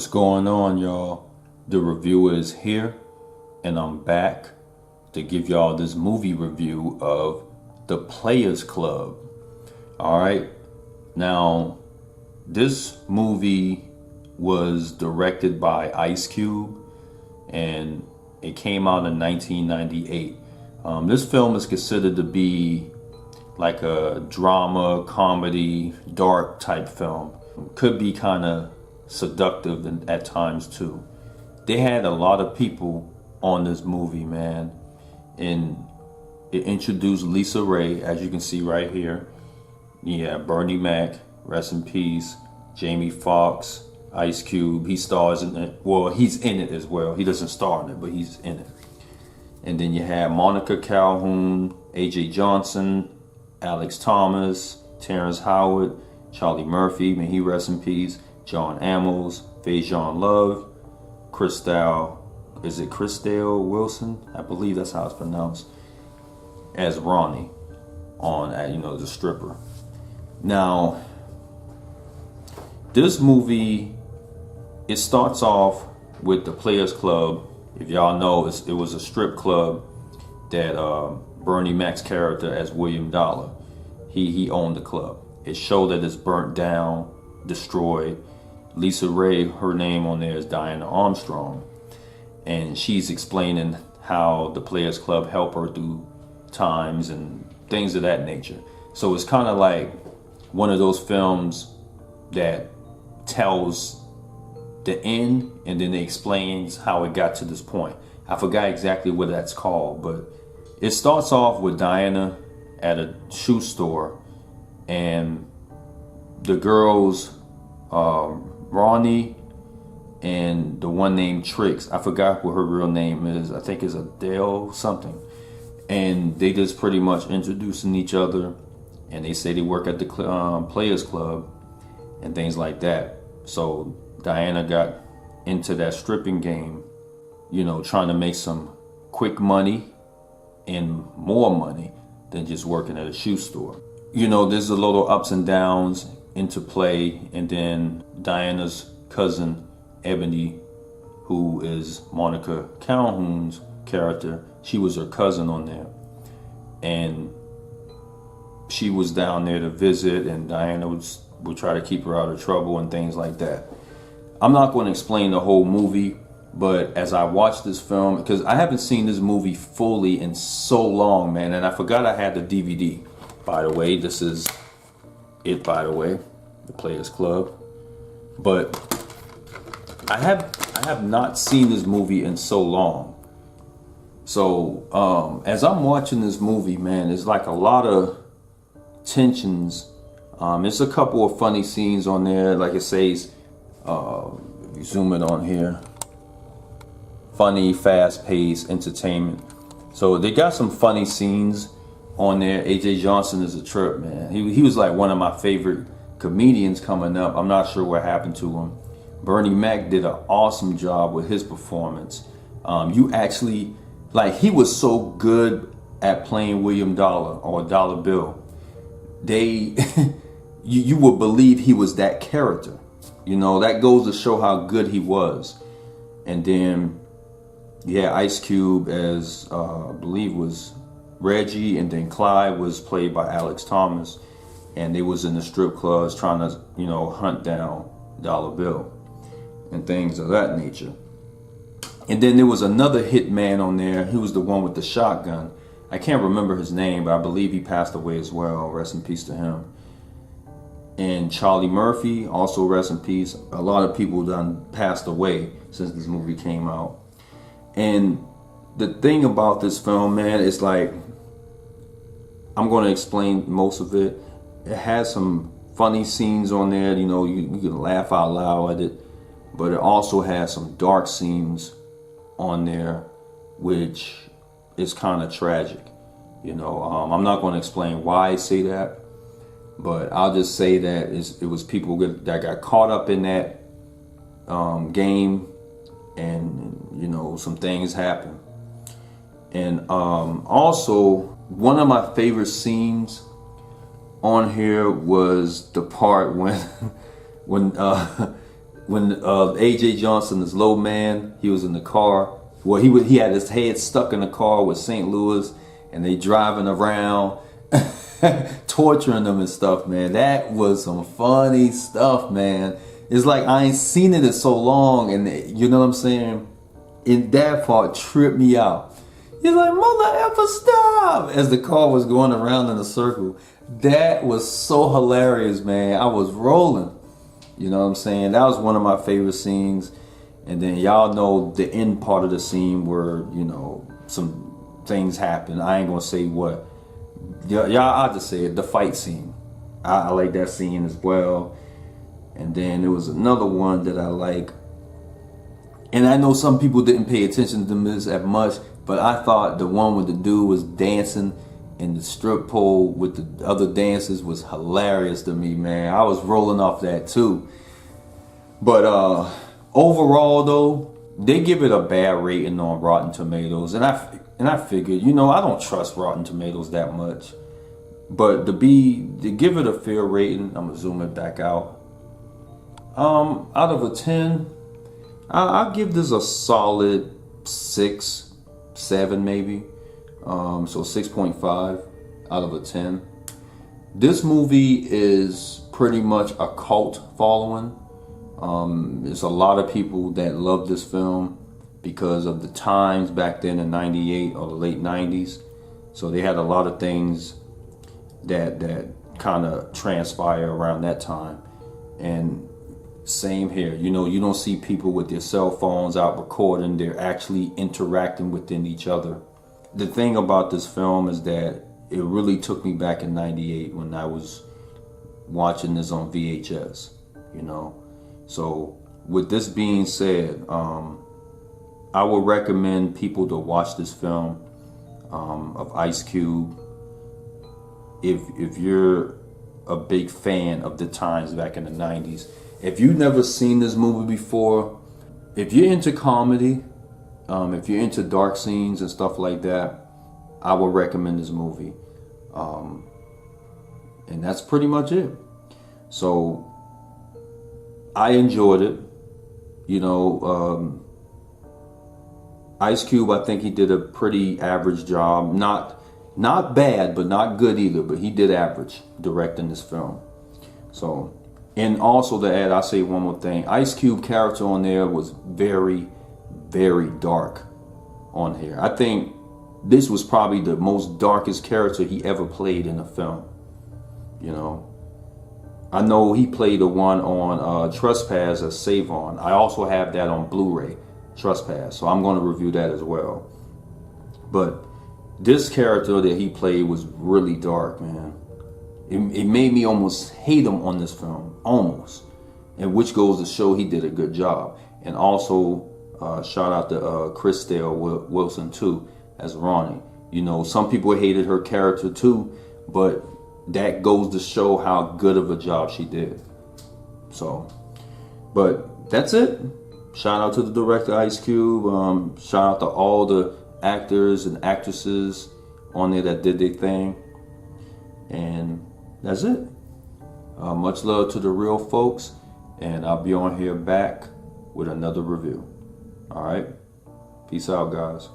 What's going on, y'all? The reviewer is here, and I'm back to give y'all this movie review of The Players Club. Alright, now this movie was directed by Ice Cube, and it came out in 1998. This film is considered to be like a drama, comedy, dark type film. Could be kind of seductive at times too. They had a lot of people on this movie, man, and it introduced LisaRaye, as you can see right here. Yeah, Bernie Mac, rest in peace. Jamie Foxx, Ice Cube, he stars in it. Well, he's in it as well. He doesn't star in it, but he's in it. And then you have Monica Calhoun, AJ Johnson, Alex Thomas, Terrance Howard, Charlie Murphy, may he rest in peace, John Amos, Faizon Love, Chrystale Wilson, I believe that's how it's pronounced, as Ronnie on, the stripper. Now, this movie, it starts off with the Players Club. If y'all know, it was a strip club that Bernie Mac's character as William Dollar, he owned the club. It showed that it's burnt down, destroyed. LisaRaye, her name on there is Diana Armstrong, and she's explaining how the Players Club helped her through times and things of that nature. So it's kind of like one of those films that tells the end and then it explains how it got to this point. I forgot exactly what that's called, but it starts off with Diana at a shoe store, and the girls, Ronnie and the one named Trix, I forgot what her real name is. I think it's Adele something. And they just pretty much introducing each other, and they say they work at the Players Club and things like that. So Diana got into that stripping game, trying to make some quick money and more money than just working at a shoe store. There's a little ups and downs into play, and then Diana's cousin Ebony, who is Monica Calhoun's character, she was her cousin on there, and she was down there to visit, and Diana would try to keep her out of trouble and things like that. I'm not going to explain the whole movie, but as I watched this film, because I haven't seen this movie fully in so long, man, and I forgot I had the DVD. By the way, this is it, by the way, The Players Club. But I have not seen this movie in so long. So as I'm watching this movie, man, there's like a lot of tensions. There's a couple of funny scenes on there, like it says, if you zoom in on here, funny, fast-paced entertainment. So they got some funny scenes on there. AJ Johnson is a trip, man. He was like one of my favorite comedians coming up. I'm not sure what happened to him. Bernie Mac did an awesome job with his performance. You actually, he was so good at playing William Dollar or Dollar Bill. You would believe he was that character. That goes to show how good he was. And then, yeah, Ice Cube as, I believe was Reggie, and then Clyde was played by Alex Thomas, and they was in the strip clubs trying to, hunt down Dollar Bill and things of that nature. And then there was another hitman on there. He was the one with the shotgun. I can't remember his name, but I believe he passed away as well. Rest in peace to him. And Charlie Murphy, also rest in peace. A lot of people done passed away since this movie came out. And the thing about this film, man, is like, I'm going to explain most of it. It has some funny scenes on there, you can laugh out loud at it. But it also has some dark scenes on there, which is kind of tragic. I'm not going to explain why I say that, but I'll just say that it was people that got caught up in that game, and some things happen. And also, one of my favorite scenes on here was the part when when AJ Johnson, this low man, he was in the car. Well, he had his head stuck in the car with St. Louis, and they driving around, torturing them and stuff, man. That was some funny stuff, man. It's like I ain't seen it in so long, and you know what I'm saying? And that part tripped me out. He's like, mother effer stop, as the car was going around in a circle. That was so hilarious, man. I was rolling. You know what I'm saying? That was one of my favorite scenes. And then y'all know the end part of the scene where, you know, some things happen. I ain't gonna say what. Y'all, I'll just say it, the fight scene. I like that scene as well. And then there was another one that I like. And I know some people didn't pay attention to this as much, but I thought the one with the dude was dancing in the strip pole with the other dancers was hilarious to me, man. I was rolling off that too. But overall though, they give it a bad rating on Rotten Tomatoes. And I figured, you know, I don't trust Rotten Tomatoes that much. But to give it a fair rating, I'm gonna zoom it back out. Out of a 10, I'll give this a solid 6, 7 maybe. So 6.5 out of a 10. This movie is pretty much a cult following. There's a lot of people that love this film because of the times back then in 98 or the late 90s. So they had a lot of things that kind of transpire around that time. And same here, you know, you don't see people with their cell phones out recording. They're actually interacting within each other. The thing about this film is that it really took me back in 98 when I was watching this on VHS, you know. So with this being said, I would recommend people to watch this film of Ice Cube if you're a big fan of the times back in the 90s. If you've never seen this movie before, if you're into comedy, if you're into dark scenes and stuff like that, I would recommend this movie. And that's pretty much it. So I enjoyed it. You know, Ice Cube, I think he did a pretty average job. Not bad, but not good either. But he did average directing this film. So, and also to add, I'll say one more thing. Ice Cube character on there was very, very dark on here. I think this was probably the most darkest character he ever played in a film. You know, I know he played the one on Trespass as Savon. I also have that on Blu-ray, Trespass. So I'm going to review that as well. But this character that he played was really dark, man. It made me almost hate him on this film, almost. And which goes to show he did a good job. And also, shout out to Chrystale Wilson too, as Ronnie. You know, some people hated her character too, but that goes to show how good of a job she did. So, but that's it. Shout out to the director Ice Cube. Shout out to all the actors and actresses on there that did their thing. And that's it. Much love to the real folks, and I'll be on here back with another review. All right, peace out, guys.